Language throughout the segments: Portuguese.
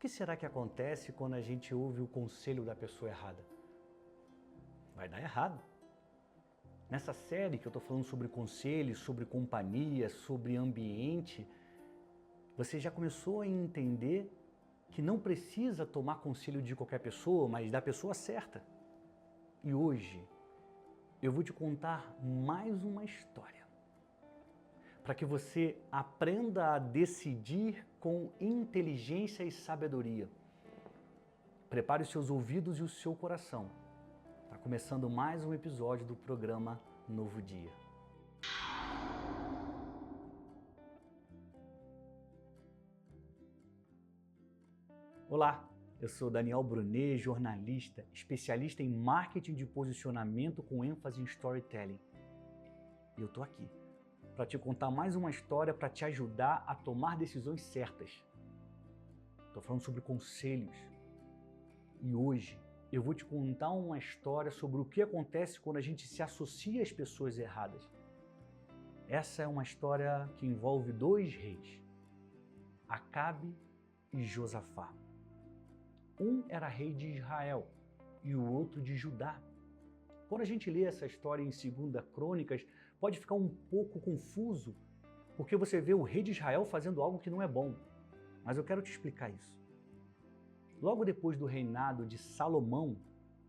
que será que acontece quando a gente ouve o conselho da pessoa errada? Vai dar errado. Nessa série que eu estou falando sobre conselhos, sobre companhia, sobre ambiente, você já começou a entender que não precisa tomar conselho de qualquer pessoa, mas da pessoa certa. E hoje eu vou te contar mais uma história, para que você aprenda a decidir com inteligência e sabedoria. Prepare os seus ouvidos e o seu coração. Está começando mais um episódio do programa Novo Dia. Olá, eu sou Daniel Brunet, jornalista, especialista em marketing de posicionamento com ênfase em storytelling. E eu estou aqui para te contar mais uma história para te ajudar a tomar decisões certas. Estou falando sobre conselhos. E hoje eu vou te contar uma história sobre o que acontece quando a gente se associa às pessoas erradas. Essa é uma história que envolve dois reis, Acabe e Josafá. Um era rei de Israel e o outro de Judá. Quando a gente lê essa história em 2 Crônicas, pode ficar um pouco confuso, porque você vê o rei de Israel fazendo algo que não é bom. Mas eu quero te explicar isso. Logo depois do reinado de Salomão,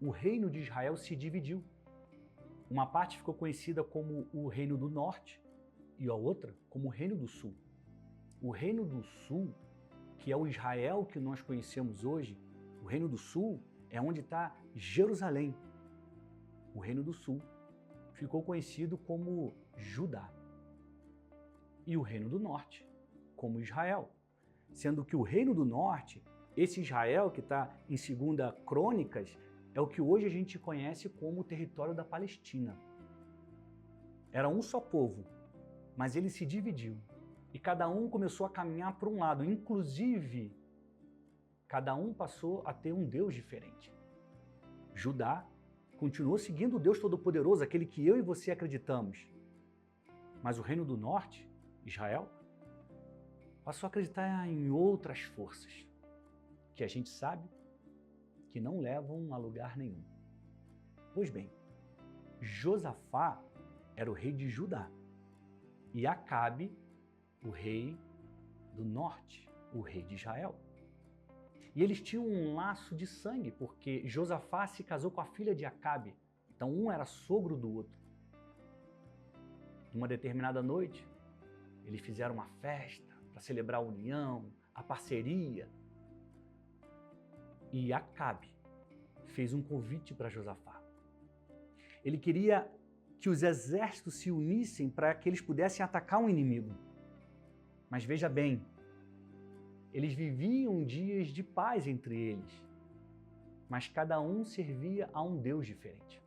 o reino de Israel se dividiu. Uma parte ficou conhecida como o Reino do Norte e a outra como o Reino do Sul. O Reino do Sul, que é o Israel que nós conhecemos hoje, o Reino do Sul é onde está Jerusalém. O Reino do Sul ficou conhecido como Judá. E o Reino do Norte como Israel. Sendo que o Reino do Norte, esse Israel que está em 2 Crônicas, é o que hoje a gente conhece como o território da Palestina. Era um só povo, mas ele se dividiu. E cada um começou a caminhar para um lado. Inclusive, cada um passou a ter um Deus diferente. Judá continuou seguindo o Deus Todo-Poderoso, aquele que eu e você acreditamos. Mas o Reino do Norte, Israel, passou a acreditar em outras forças, que a gente sabe que não levam a lugar nenhum. Pois bem, Josafá era o rei de Judá e Acabe, o rei do norte, o rei de Israel. E eles tinham um laço de sangue, porque Josafá se casou com a filha de Acabe. Então um era sogro do outro. Numa determinada noite, eles fizeram uma festa para celebrar a união, a parceria. E Acabe fez um convite para Josafá. Ele queria que os exércitos se unissem para que eles pudessem atacar um inimigo. Mas veja bem, eles viviam dias de paz entre eles, mas cada um servia a um Deus diferente.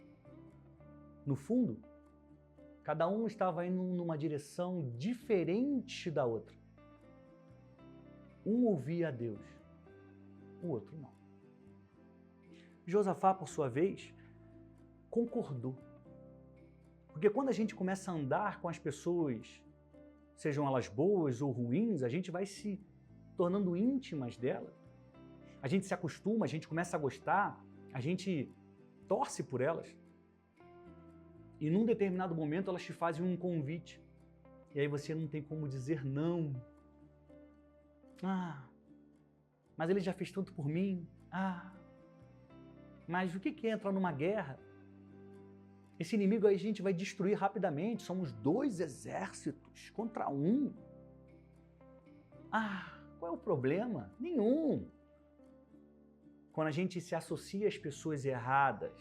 No fundo, cada um estava indo numa direção diferente da outra. Um ouvia a Deus, o outro não. Josafá, por sua vez, concordou. Porque quando a gente começa a andar com as pessoas, sejam elas boas ou ruins, a gente vai se tornando íntimas delas. A gente se acostuma, a gente começa a gostar, a gente torce por elas. E num determinado momento elas te fazem um convite. E aí você não tem como dizer não. Mas ele já fez tanto por mim. Mas o que é entrar numa guerra? Esse inimigo aí a gente vai destruir rapidamente. Somos 2 exércitos contra um. Qual é o problema? Nenhum. Quando a gente se associa às pessoas erradas,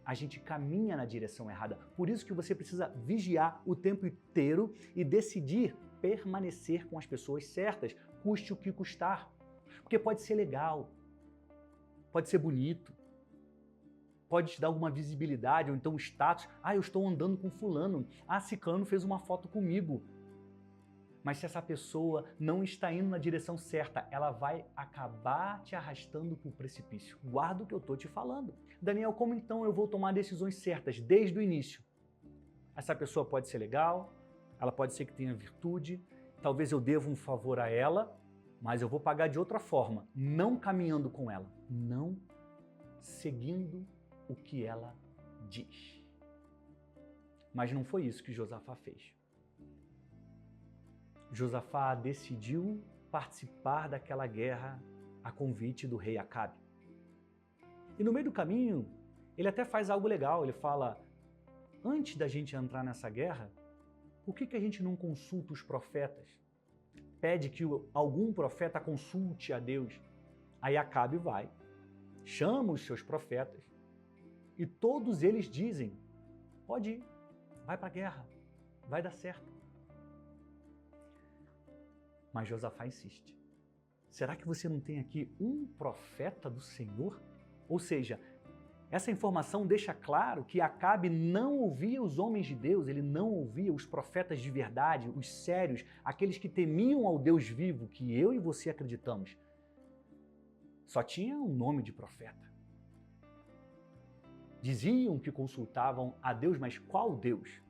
a gente caminha na direção errada. Por isso que você precisa vigiar o tempo inteiro e decidir permanecer com as pessoas certas, custe o que custar. Porque pode ser legal, pode ser bonito, pode te dar alguma visibilidade ou então status. Eu estou andando com fulano. Ciclano fez uma foto comigo. Mas se essa pessoa não está indo na direção certa, ela vai acabar te arrastando para o precipício. Guarda o que eu estou te falando. Daniel, como então eu vou tomar decisões certas desde o início? Essa pessoa pode ser legal, ela pode ser que tenha virtude, talvez eu deva um favor a ela, mas eu vou pagar de outra forma, não caminhando com ela, não seguindo o que ela diz. Mas não foi isso que Josafá fez. Josafá decidiu participar daquela guerra a convite do rei Acabe. E no meio do caminho, ele até faz algo legal, ele fala, antes da gente entrar nessa guerra, por que a gente não consulta os profetas? Pede que algum profeta consulte a Deus. Aí Acabe vai, chama os seus profetas e todos eles dizem, pode ir, vai para a guerra, vai dar certo. Mas Josafá insiste. Será que você não tem aqui um profeta do Senhor? Ou seja, essa informação deixa claro que Acabe não ouvia os homens de Deus, ele não ouvia os profetas de verdade, os sérios, aqueles que temiam ao Deus vivo, que eu e você acreditamos. Só tinha um nome de profeta. Diziam que consultavam a Deus, mas qual Deus?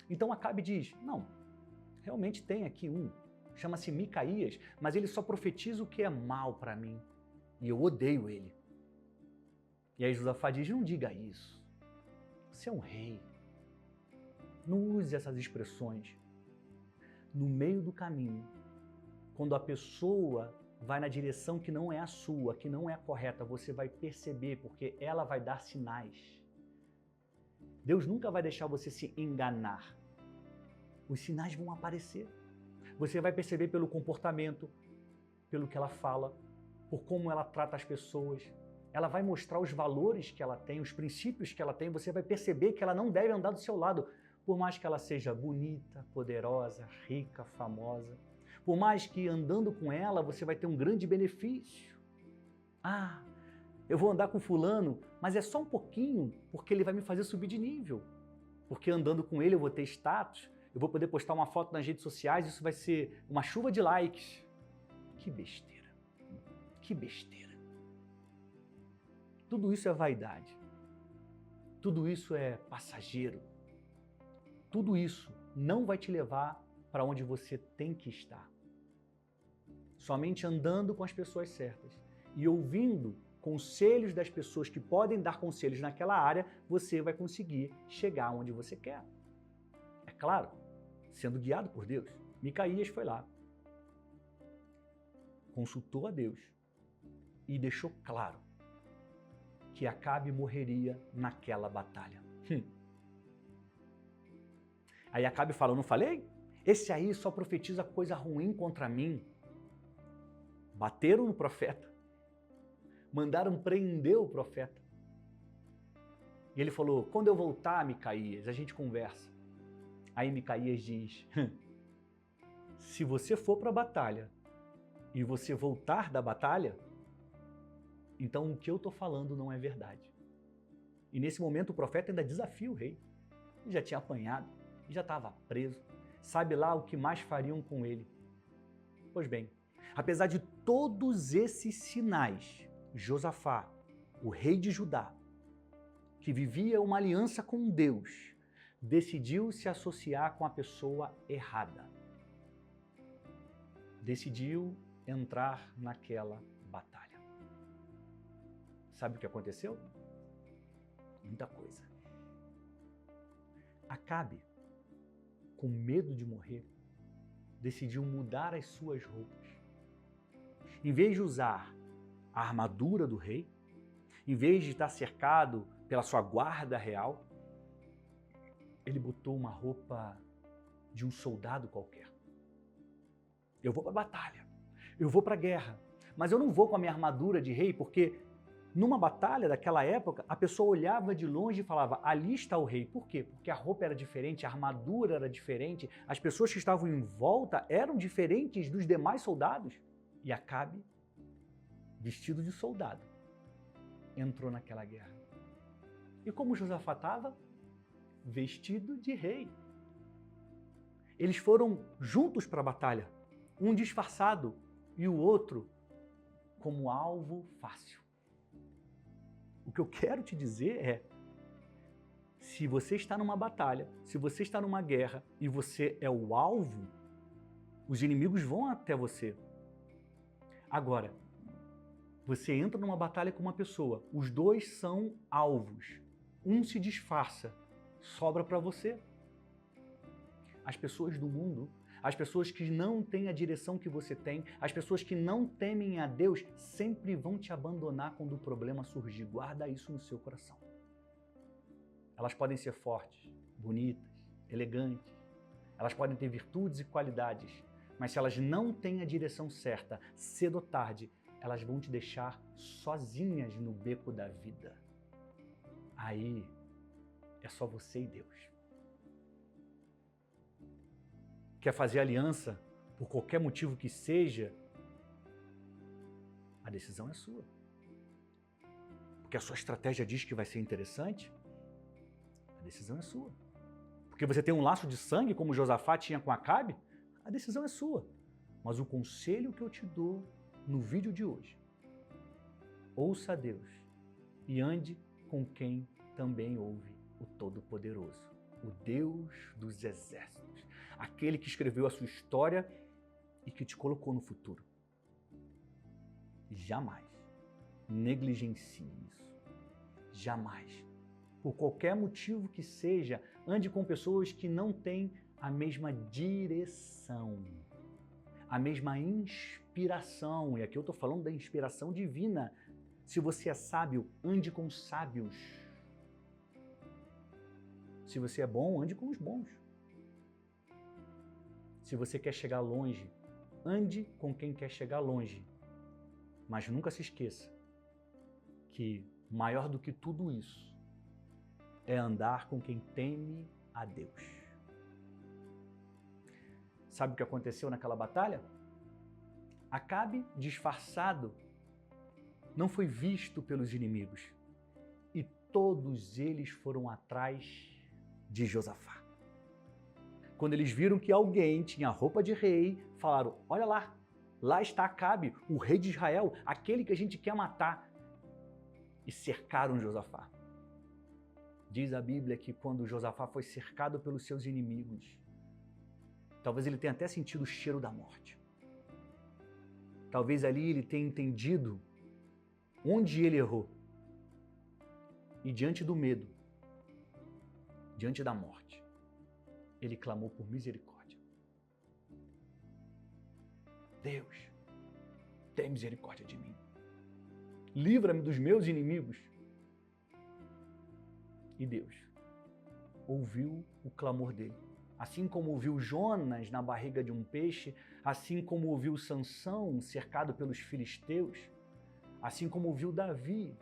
Então Acabe diz, não, realmente tem aqui um, chama-se Micaías, mas ele só profetiza o que é mal para mim, e eu odeio ele. E aí Josafá diz, não diga isso, você é um rei, não use essas expressões. No meio do caminho, quando a pessoa vai na direção que não é a sua, que não é a correta, você vai perceber, porque ela vai dar sinais. Deus nunca vai deixar você se enganar. Os sinais vão aparecer. Você vai perceber pelo comportamento, pelo que ela fala, por como ela trata as pessoas. Ela vai mostrar os valores que ela tem, os princípios que ela tem. Você vai perceber que ela não deve andar do seu lado, por mais que ela seja bonita, poderosa, rica, famosa. Por mais que andando com ela você vai ter um grande benefício. Ah, eu vou andar com fulano, mas é só um pouquinho, porque ele vai me fazer subir de nível. Porque andando com ele eu vou ter status, eu vou poder postar uma foto nas redes sociais, isso vai ser uma chuva de likes. Que besteira. Que besteira. Tudo isso é vaidade. Tudo isso é passageiro. Tudo isso não vai te levar para onde você tem que estar. Somente andando com as pessoas certas e ouvindo conselhos das pessoas que podem dar conselhos naquela área, você vai conseguir chegar onde você quer. É claro, sendo guiado por Deus. Micaías foi lá, consultou a Deus e deixou claro que Acabe morreria naquela batalha. Aí Acabe fala, eu não falei? Esse aí só profetiza coisa ruim contra mim. Bateram no profeta, mandaram prender o profeta. E ele falou, quando eu voltar, Micaías, a gente conversa. Aí Micaías diz, se você for para a batalha e você voltar da batalha, então o que eu estou falando não é verdade. E nesse momento o profeta ainda desafia o rei. Ele já tinha apanhado, já estava preso, sabe lá o que mais fariam com ele. Pois bem, apesar de todos esses sinais, Josafá, o rei de Judá, que vivia uma aliança com Deus, decidiu se associar com a pessoa errada. Decidiu entrar naquela batalha. Sabe o que aconteceu? Muita coisa. Acabe, com medo de morrer, decidiu mudar as suas roupas. Em vez de usar a armadura do rei, em vez de estar cercado pela sua guarda real, ele botou uma roupa de um soldado qualquer. Eu vou para a batalha, eu vou para a guerra, mas eu não vou com a minha armadura de rei, porque numa batalha daquela época, a pessoa olhava de longe e falava, ali está o rei. Por quê? Porque a roupa era diferente, a armadura era diferente, as pessoas que estavam em volta eram diferentes dos demais soldados. E Acabe, vestido de soldado, entrou naquela guerra. E como Josafá estava? Vestido de rei. Eles foram juntos para a batalha, um disfarçado e o outro como alvo fácil. O que eu quero te dizer é, se você está numa batalha, se você está numa guerra e você é o alvo, os inimigos vão até você. Agora, você entra numa batalha com uma pessoa, os dois são alvos. Um se disfarça, sobra para você. As pessoas do mundo, as pessoas que não têm a direção que você tem, as pessoas que não temem a Deus, sempre vão te abandonar quando o problema surgir. Guarda isso no seu coração. Elas podem ser fortes, bonitas, elegantes, elas podem ter virtudes e qualidades, mas se elas não têm a direção certa, cedo ou tarde, elas vão te deixar sozinhas no beco da vida. Aí é só você e Deus. Quer fazer aliança por qualquer motivo que seja, a decisão é sua. Porque a sua estratégia diz que vai ser interessante, a decisão é sua. Porque você tem um laço de sangue, como Josafá tinha com Acabe, a decisão é sua. Mas o conselho que eu te dou no vídeo de hoje, ouça a Deus e ande com quem também ouve o Todo-Poderoso, o Deus dos exércitos, aquele que escreveu a sua história e que te colocou no futuro. Jamais negligencie isso. Jamais. Por qualquer motivo que seja, ande com pessoas que não têm a mesma direção, a mesma inspiração. E aqui eu estou falando da inspiração divina. Se você é sábio, ande com sábios. Se você é bom, ande com os bons. Se você quer chegar longe, ande com quem quer chegar longe. Mas nunca se esqueça que maior do que tudo isso é andar com quem teme a Deus. Sabe o que aconteceu naquela batalha? Acabe, disfarçado, não foi visto pelos inimigos. E todos eles foram atrás de Josafá. Quando eles viram que alguém tinha roupa de rei, falaram, olha lá, lá está Acabe, o rei de Israel, aquele que a gente quer matar. E cercaram Josafá. Diz a Bíblia que quando Josafá foi cercado pelos seus inimigos, talvez ele tenha até sentido o cheiro da morte. Talvez ali ele tenha entendido onde ele errou. E diante do medo, diante da morte, ele clamou por misericórdia. Deus, tem misericórdia de mim. Livra-me dos meus inimigos. E Deus ouviu o clamor dele. Assim como ouviu Jonas na barriga de um peixe, assim como ouviu Sansão cercado pelos filisteus, assim como ouviu Davi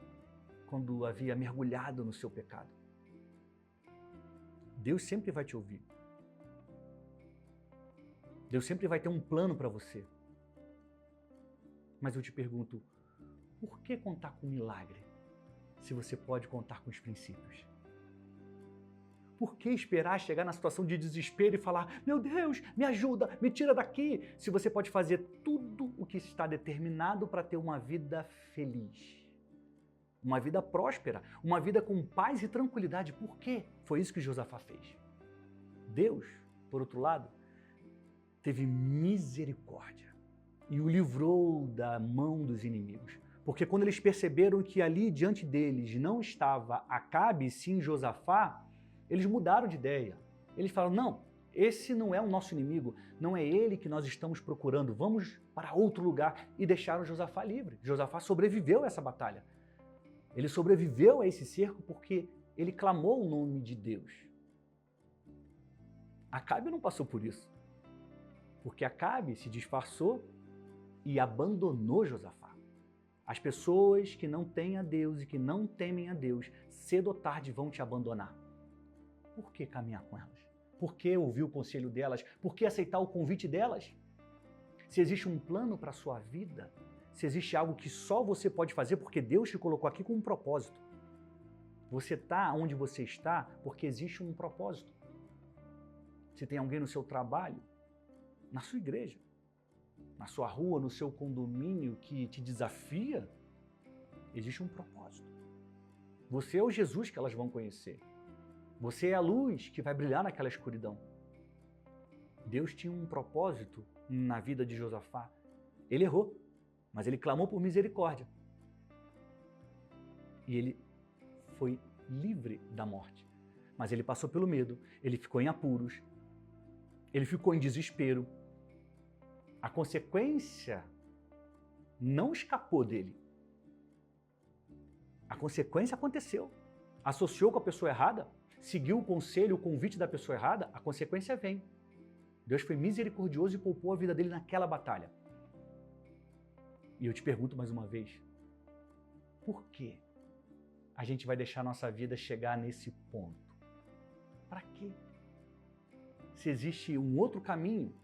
quando havia mergulhado no seu pecado. Deus sempre vai te ouvir. Deus sempre vai ter um plano para você. Mas eu te pergunto, por que contar com milagre se você pode contar com os princípios? Por que esperar chegar na situação de desespero e falar, meu Deus, me ajuda, me tira daqui, se você pode fazer tudo o que está determinado para ter uma vida feliz, uma vida próspera, uma vida com paz e tranquilidade? Por quê? Foi isso que Josafá fez. Deus, por outro lado, teve misericórdia e o livrou da mão dos inimigos. Porque quando eles perceberam que ali diante deles não estava Acabe, sim Josafá, eles mudaram de ideia. Eles falaram, não, esse não é o nosso inimigo, não é ele que nós estamos procurando, vamos para outro lugar. E deixaram Josafá livre. Josafá sobreviveu a essa batalha. Ele sobreviveu a esse cerco porque ele clamou o nome de Deus. Acabe não passou por isso. Porque Acabe se disfarçou e abandonou Josafá. As pessoas que não têm a Deus e que não temem a Deus, cedo ou tarde vão te abandonar. Por que caminhar com elas? Por que ouvir o conselho delas? Por que aceitar o convite delas? Se existe um plano para a sua vida, se existe algo que só você pode fazer porque Deus te colocou aqui com um propósito. Você está onde você está porque existe um propósito. Se tem alguém no seu trabalho, na sua igreja, na sua rua, no seu condomínio que te desafia, existe um propósito. Você é o Jesus que elas vão conhecer. Você é a luz que vai brilhar naquela escuridão. Deus tinha um propósito na vida de Josafá. Ele errou. mas ele clamou por misericórdia. E ele foi livre da morte. Mas ele passou pelo medo, ele ficou em apuros, ele ficou em desespero. A consequência não escapou dele. A consequência aconteceu. Associou com a pessoa errada, seguiu o conselho, o convite da pessoa errada, a consequência vem. Deus foi misericordioso e poupou a vida dele naquela batalha. E eu te pergunto mais uma vez, por que a gente vai deixar a nossa vida chegar nesse ponto? Para quê? Se existe um outro caminho,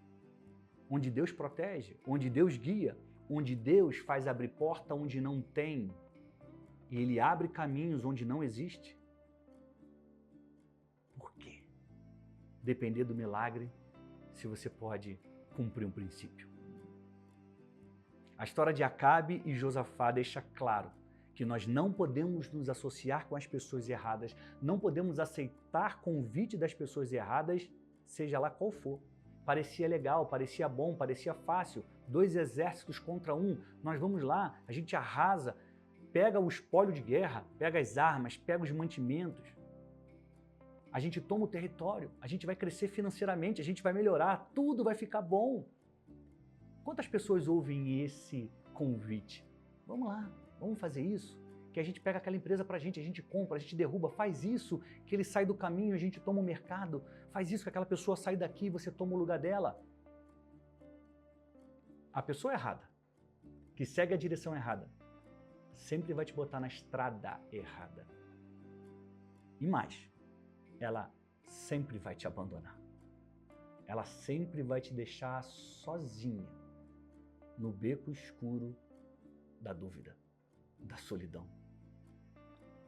onde Deus protege, onde Deus guia, onde Deus faz abrir porta onde não tem, e Ele abre caminhos onde não existe, por quê? Depender do milagre, se você pode cumprir um princípio. A história de Acabe e Josafá deixa claro que nós não podemos nos associar com as pessoas erradas, não podemos aceitar convite das pessoas erradas, seja lá qual for. Parecia legal, parecia bom, parecia fácil, 2 exércitos contra 1, nós vamos lá, a gente arrasa, pega o espólio de guerra, pega as armas, pega os mantimentos, a gente toma o território, a gente vai crescer financeiramente, a gente vai melhorar, tudo vai ficar bom. Quantas pessoas ouvem esse convite? Vamos lá, vamos fazer isso, que a gente pega aquela empresa pra gente, a gente compra, a gente derruba, faz isso, que ele sai do caminho, a gente toma o mercado, faz isso que aquela pessoa sai daqui e você toma o lugar dela. A pessoa errada, que segue a direção errada, sempre vai te botar na estrada errada. E mais, ela sempre vai te abandonar. Ela sempre vai te deixar sozinha no beco escuro da dúvida, da solidão.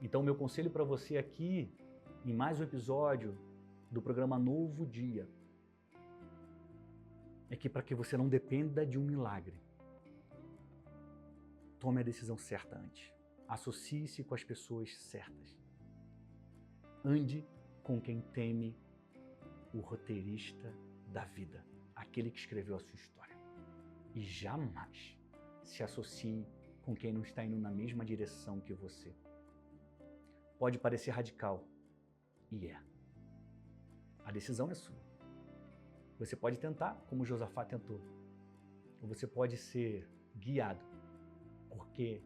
Então, meu conselho para você aqui, em mais um episódio do programa Novo Dia, é que para que você não dependa de um milagre, tome a decisão certa antes. Associe-se com as pessoas certas. Ande com quem teme o roteirista da vida, aquele que escreveu a sua história. E jamais se associe com quem não está indo na mesma direção que você. Pode parecer radical, e é. A decisão é sua. Você pode tentar, como Josafá tentou, ou você pode ser guiado, porque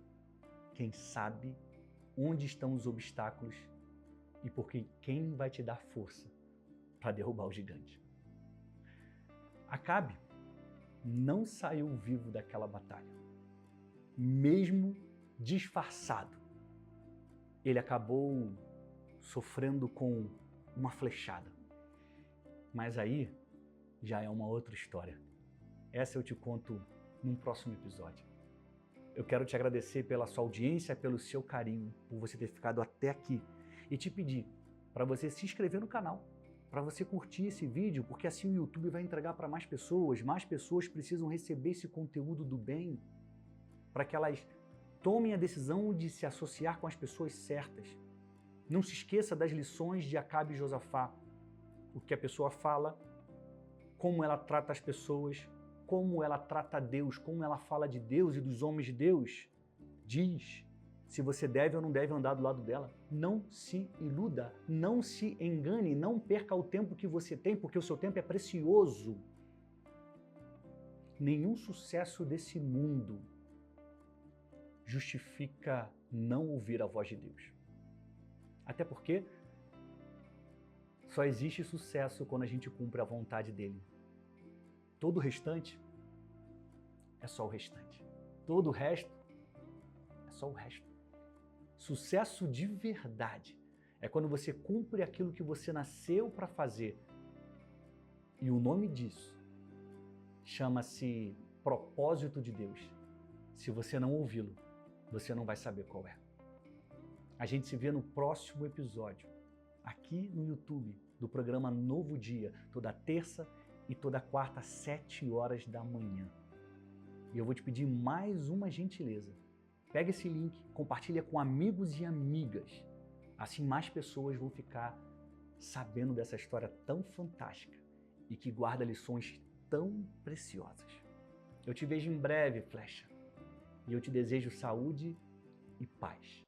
quem sabe onde estão os obstáculos e porque quem vai te dar força para derrubar o gigante. Acabe não saiu vivo daquela batalha. Mesmo disfarçado, ele acabou sofrendo com uma flechada. Mas aí já é uma outra história. Essa eu te conto num próximo episódio. Eu quero te agradecer pela sua audiência, pelo seu carinho, por você ter ficado até aqui e te pedir para você se inscrever no canal, para você curtir esse vídeo, porque assim o YouTube vai entregar para mais pessoas precisam receber esse conteúdo do bem, para que elas tomem a decisão de se associar com as pessoas certas. Não se esqueça das lições de Acabe e Josafá, o que a pessoa fala, como ela trata as pessoas, como ela trata Deus, como ela fala de Deus e dos homens de Deus. Diz se você deve ou não deve andar do lado dela. Não se iluda, não se engane, não perca o tempo que você tem, porque o seu tempo é precioso. Nenhum sucesso desse mundo justifica não ouvir a voz de Deus. Até porque só existe sucesso quando a gente cumpre a vontade dele. Todo o restante é só o restante. Todo o resto é só o resto. Sucesso de verdade é quando você cumpre aquilo que você nasceu para fazer. E o nome disso chama-se propósito de Deus. Se você não ouvi-lo, você não vai saber qual é. A gente se vê no próximo episódio, aqui no YouTube, do programa Novo Dia, toda terça e toda quarta, às 7 horas da manhã. E eu vou te pedir mais uma gentileza. Pega esse link, compartilha com amigos e amigas. Assim mais pessoas vão ficar sabendo dessa história tão fantástica e que guarda lições tão preciosas. Eu te vejo em breve, Flecha. e eu te desejo saúde e paz.